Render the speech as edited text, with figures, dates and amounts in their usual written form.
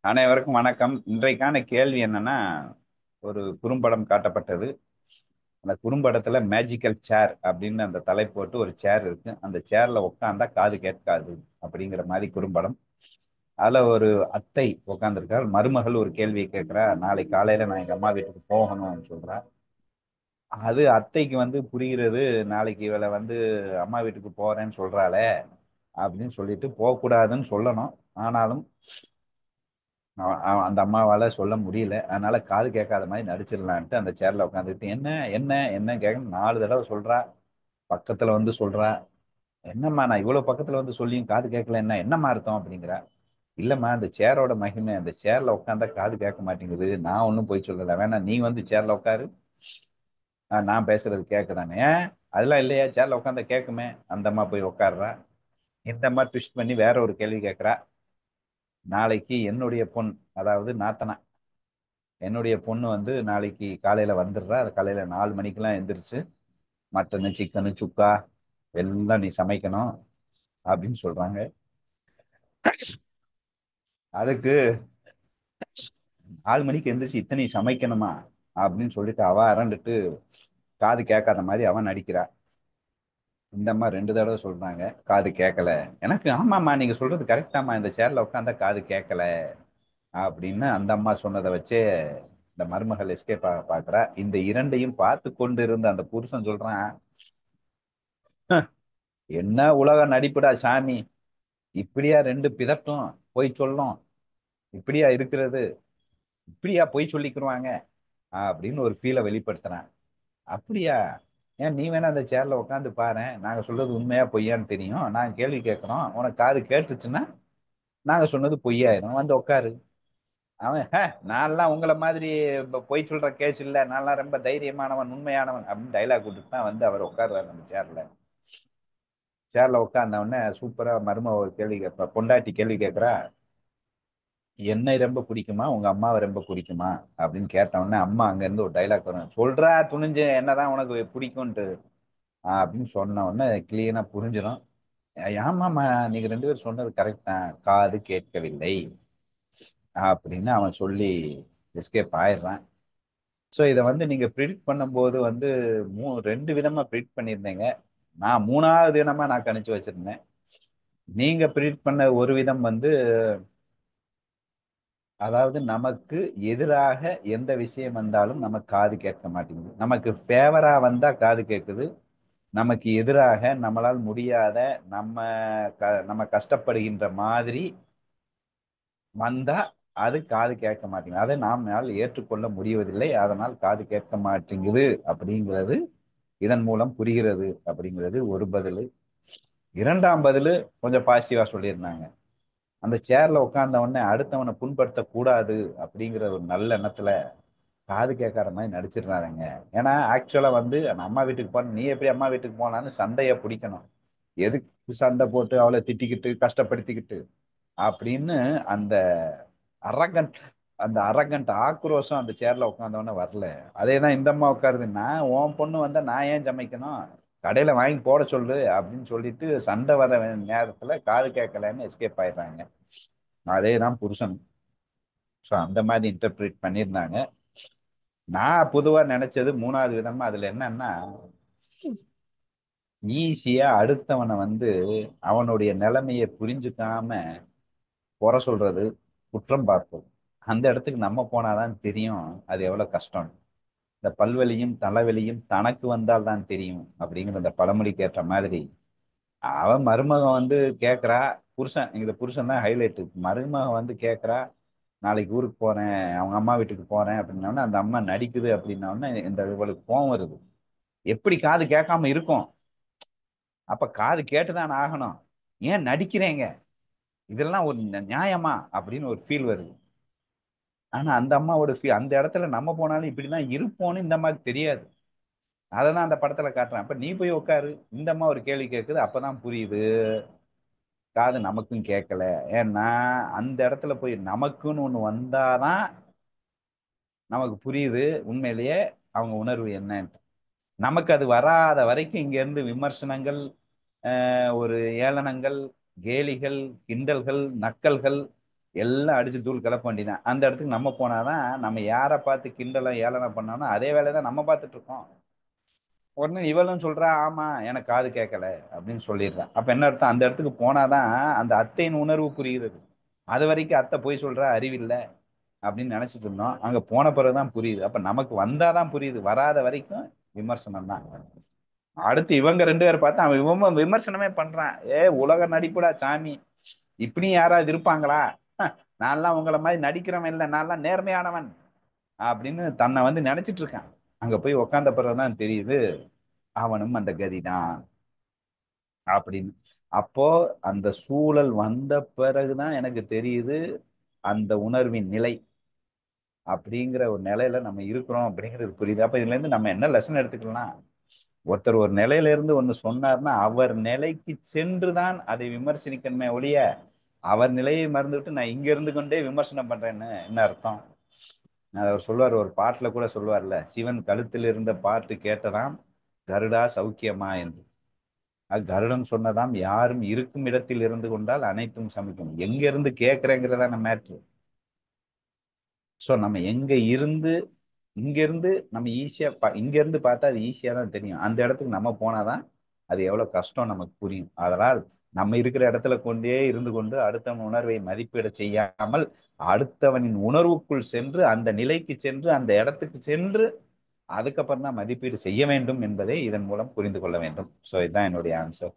அனைவருக்கும் வணக்கம். இன்றைக்கான கேள்வி என்னன்னா, ஒரு குறும்படம் காட்டப்பட்டது. அந்த குறும்படத்துல மேஜிக்கல் சேர் அப்படின்னு அந்த தலைப்பு போட்டு ஒரு சேர் இருக்கு. அந்த சேர்ல உட்கார்ந்தா காது கேட்காது அப்படிங்கிற மாதிரி குறும்படம். அதுல ஒரு அத்தை உட்கார்ந்திருக்கார். மருமகள் ஒரு கேள்வியை கேட்கிறா. நாளை காலையில நான் எங்க அம்மா வீட்டுக்கு போகணும்னு சொல்றா. அது அத்தைக்கு புரிகிறது. நாளைக்கு இவளை அம்மா வீட்டுக்கு போறேன்னு சொல்றாளே அப்படின்னு சொல்லிட்டு போகக்கூடாதுன்னு சொல்லணும். ஆனாலும் அந்த அம்மாவால சொல்ல முடியல. அதனால காது கேட்காத மாதிரி நடிச்சிடலான்ட்டு அந்த சேர்ல உட்காந்துக்கிட்டு என்ன என்ன என்ன கேட்க 4 தடவை சொல்றா. பக்கத்துல சொல்றா. என்னம்மா நான் இவ்வளவு பக்கத்துல சொல்லியும் காது கேட்கல, என்னம்மா அர்த்தம் அப்படிங்கிறா. இல்லம்மா அந்த சேரோட மகிமை, அந்த சேர்ல உட்காந்தா காது கேட்க மாட்டேங்குது. நான் ஒன்னும் போய் சொல்லல, வேணா நீ சேர்ல உட்காரு. நான் பேசுறது கேட்குதானே? ஏன் அதெல்லாம் இல்லையா, சேர்ல உட்காந்தா கேட்குமே. அந்த அம்மா போய் உட்கார்றா. இந்த அம்மா ட்விஸ்ட் பண்ணி வேற ஒரு கேள்வி கேட்கிறா. நாளைக்கு என்னுடைய பொண், அதாவது நாத்தனா, என்னுடைய பொண்ணு நாளைக்கு காலையில வந்துடுறா. அது காலையில 4 மணிக்கெல்லாம் எந்திரிச்சு மட்டனு சிக்கனு சுக்கா எல்லாம் நீ சமைக்கணும் அப்படின்னு சொல்றாங்க. அதுக்கு 4 மணிக்கு எந்திரிச்சு இத்தனை சமைக்கணுமா அப்படின்னு சொல்லிட்டு அவ அரண்டுட்டு காது கேட்காத மாதிரி அவன் நடிக்கிறா. இந்த அம்மா 2 தடவை சொல்றாங்க காது கேட்கல. எனக்கு ஆமாம்மா நீங்க சொல்றது கரெக்டாம்மா, இந்த சேர்ல உட்காந்தா காது கேட்கல அப்படின்னு அந்த அம்மா சொன்னதை வச்சே இந்த மருமகள் எஸ்கேப் பாக்குறா. இந்த இரண்டையும் பார்த்து கொண்டு இருந்த அந்த புருஷன் சொல்றான், என்ன உலக நடிப்புடா சாமி, இப்படியா ரெண்டு பிதட்டும் போய் சொல்லும், இப்படியா இருக்கிறது, இப்படியா போய் சொல்லிக்கிருவாங்க அப்படின்னு ஒரு ஃபீலை வெளிப்படுத்துறான். அப்படியா? ஏன் நீ வேணா அந்த சேர்ல உட்காந்து பாரேன், நாங்க சொல்றது உண்மையா பொய்யான்னு தெரியும். நாங்க கேள்வி கேட்கிறோம், உனக்கு காது கேட்டுச்சுன்னா நாங்க சொன்னது பொய்யாயிரும், உட்காரு. அவன் நான்லாம் உங்களை மாதிரி பொய் சொல்ற கேஸ் இல்ல, நான்லாம் ரொம்ப தைரியமானவன் உண்மையானவன் அப்படின்னு டைலாக் விட்டுட்டு தான் அவர் உட்காருவாரு அந்த சேர்ல. சேர்ல உட்கார்ந்த உடனே சூப்பரா மருமக ஒரு கேள்வி கேட்பா. பொண்டாட்டி கேள்வி கேட்கிறா, என்னை ரொம்ப பிடிக்குமா உங்க அம்மாவை ரொம்ப பிடிக்குமா அப்படின்னு கேட்ட உடனே அம்மா அங்க இருந்து ஒரு டைலாக் வரும், சொல்றா துணிஞ்சு என்னதான் உனக்கு பிடிக்கும்ட்டு அப்படின்னு சொன்ன உடனே கிளீனா புரிஞ்சிடும். ஆமாம்மா நீங்க 2 பேரும் சொன்னது கரெக்ட் தான், காது கேட்கவில்லை அப்படின்னு அவன் சொல்லி எஸ்கேப் ஆயிடுறான். ஸோ இதை நீங்க ப்ரிடிக்ட் பண்ணும்போது 2 விதமா ப்ரிடிக்ட் பண்ணியிருந்தீங்க. நான் 3வது விதமா நான் கணிச்சு வச்சிருந்தேன். நீங்க ப்ரிடிக்ட் பண்ண ஒரு விதம் அதாவது நமக்கு எதிராக எந்த விஷயம் வந்தாலும் நமக்கு காது கேட்க மாட்டேங்குது, நமக்கு ஃபேவரா வந்தா காது கேட்குது, நமக்கு எதிராக நம்மளால் முடியாத, நம்ம நம்ம கஷ்டப்படுகின்ற மாதிரி வந்தா அது காது கேட்க மாட்டேங்குது, அதை நாம ஏற்றுக்கொள்ள முடிவதில்லை, அதனால் காது கேட்க மாட்டேங்குது அப்படிங்கிறது இதன் மூலம் புரிகிறது அப்படிங்கிறது ஒரு பதில். இரண்டாம் பதில் கொஞ்சம் பாசிட்டிவா சொல்லியிருந்தாங்க. அந்த சேர்ல உட்கார்ந்த உடனே அடுத்தவனை புண்படுத்த கூடாது அப்படிங்கிற ஒரு நல்ல எண்ணத்துல காது கேட்காத மாதிரி நடிச்சிடுறாங்க. ஏன்னா ஆக்சுவலா நான் அம்மா வீட்டுக்கு போன, நீ எப்படி அம்மா வீட்டுக்கு போனான்னு சண்டைய பிடிக்கணும். எதுக்கு சண்டை போட்டு அவளை திட்டிக்கிட்டு கஷ்டப்படுத்திக்கிட்டு அப்படின்னு அந்த அரகண்ட் அந்த அரகண்ட் ஆக்ரோஷம் அந்த சேர்ல உட்கார்ந்தவொடனே வரல. அதேதான் இந்த அம்மா உட்காருது, நான் உன் பொண்ணு வந்தா நான் ஏன் சமைக்கணும், கடையில வாங்கி போட சொல்லு அப்படின்னு சொல்லிட்டு சண்டை வர நேரத்துல காது கேட்கலன்னு எஸ்கேப் ஆயிடுறாங்க. அதேதான் புருஷன். ஸோ அந்த மாதிரி இன்டர்பிரேட் பண்ணியிருந்தாங்க. நான் பொதுவா நினைச்சது 3வது விதமா. அதுல என்னன்னா, ஈஸியா அடுத்தவனை அவனுடைய நிலைமையை புரிஞ்சுக்காம குறை சொல்றது, குற்றம் பார்ப்பது. அந்த இடத்துக்கு நம்ம போனாதான் தெரியும் அது எவ்வளவு கஷ்டம். இந்த பல்வலியும் தலைவலியும் தனக்கு வந்தால் தான் தெரியும் அப்படிங்கிற அந்த பழமொழிக்கு ஏற்ற மாதிரி அவன் மருமகன் கேட்கிறா. புருஷன், இந்த புருஷன் தான் ஹைலைட். மருமகன் கேட்கிறா, நாளைக்கு ஊருக்கு போறேன், அவங்க அம்மா வீட்டுக்கு போறேன் அப்படின்னா அந்த அம்மா நடிக்குது அப்படின்னா இந்த இவளுக்கு கோவம் வருது. எப்படி காது கேட்காம இருக்கும்? அப்ப காது கேட்டுதான் ஆகணும், ஏன் நடிக்கிறீங்க, இதெல்லாம் ஒரு நியாயமா அப்படின்னு ஒரு ஃபீல் வருது. ஆனா அந்த அம்மாவோட அந்த இடத்துல நம்ம போனாலும் இப்படிதான் இருப்போம்னு இந்த மாதிரி தெரியாது. அததான் அந்த படத்துல காட்டுறான். அப்ப நீ போய் உட்காரு. இந்த அம்மா ஒரு கேள்வி கேட்குது, அப்பதான் புரியுது காது நமக்கும் கேட்கல. ஏன்னா அந்த இடத்துல போய் நமக்குன்னு ஒண்ணு வந்தாதான் நமக்கு புரியுது உண்மையிலேயே அவங்க உணர்வு என்னன்னு. நமக்கு அது வராத வரைக்கும் இங்க இருந்து விமர்சனங்கள், ஒரு ஏளனங்கள், கேலிகள், கிண்டல்கள், நக்கல்கள், எல்லாம் அடிச்சு தூள் கிளப்ப வேண்டியதான். அந்த இடத்துக்கு நம்ம போனாதான் நம்ம யாரை பார்த்து கிண்டலும் ஏளனம் பண்ணாலும் அதே வேலையை தான் நம்ம பார்த்துட்டு இருக்கோம். உடனே இவளும் சொல்றா, ஆமா எனக்கு காது கேட்கல அப்படின்னு சொல்லிடுறான். அப்ப என்ன அர்த்தம்? அந்த இடத்துக்கு போனாதான் அந்த அத்தையின் உணர்வு புரிகிறது. அது வரைக்கும் அத்தை போய் சொல்றா, அறிவில்ல அப்படின்னு நினைச்சிட்டு இருந்தோம். அங்க போன பிறகுதான் புரியுது. அப்ப நமக்கு வந்தாதான் புரியுது, வராத வரைக்கும் விமர்சனம் தான். அடுத்து இவங்க ரெண்டு பேரை பார்த்து அவன் இவன் விமர்சனமே பண்றான். உலக நடிப்புடா சாமி, இப்படி யாராவது இருப்பாங்களா? நான்லாம் உங்களை மாதிரி நடிக்கிறவன் இல்லை, நான்லாம் நேர்மையானவன் அப்படின்னு தன்னை வந்து நினைச்சிட்டு இருக்கான். அங்க போய் உக்காந்த பிறகுதான் தெரியுது அவனும் அந்த கதிதான் அப்படின்னு. அப்போ அந்த சூழல் வந்த பிறகுதான் எனக்கு தெரியுது அந்த உணர்வின் நிலை அப்படிங்கிற ஒரு நிலையில நம்ம இருக்கிறோம் அப்படிங்கிறது புரியுது. அப்ப இதுல இருந்து நம்ம என்ன லெசன் எடுத்துக்கலாம்? ஒருத்தர் ஒரு நிலையில இருந்து ஒண்ணு சொன்னார்னா அவர் நிலைக்கு சென்றுதான் அதை விமர்சனிக்கணுமே ஒழிய அவர் நிலையை மறந்துவிட்டு நான் இங்க இருந்து கொண்டே விமர்சனம் பண்றேன்னு என்ன அர்த்தம்? அவர் சொல்லுவார், ஒரு பாட்டுல கூட சொல்லுவார்ல, சிவன் கழுத்தில் இருந்த பாட்டு கேட்டதாம் கருடா சௌக்கியமா என்று. கருடன் சொன்னதாம், யாரும் இருக்கும் இடத்தில் இருந்து கொண்டால் அனைத்தும் சமைக்கும். எங்க இருந்து கேட்கிறேங்கிறதான மேட்ரு. சோ நம்ம எங்க இருந்து, இங்க இருந்து நம்ம ஈஸியா இங்க இருந்து பார்த்தா அது ஈஸியா தான் தெரியும். அந்த இடத்துக்கு நம்ம போனாதான் அது எவ்வளவு கஷ்டம் நமக்கு புரியும். அதனால் நம்ம இருக்கிற இடத்துல கொண்டே இருந்து கொண்டு அடுத்தவன் உணர்வை மதிப்பீடு செய்யாமல் அடுத்தவனின் உணர்வுக்குள் சென்று அந்த நிலைக்கு சென்று அந்த இடத்துக்கு சென்று அதுக்கப்புறம் தான் மதிப்பீடு செய்ய வேண்டும் என்பதை இதன் மூலம் புரிந்து கொள்ள வேண்டும். சோ இதுதான் என்னுடைய ஆன்சர்.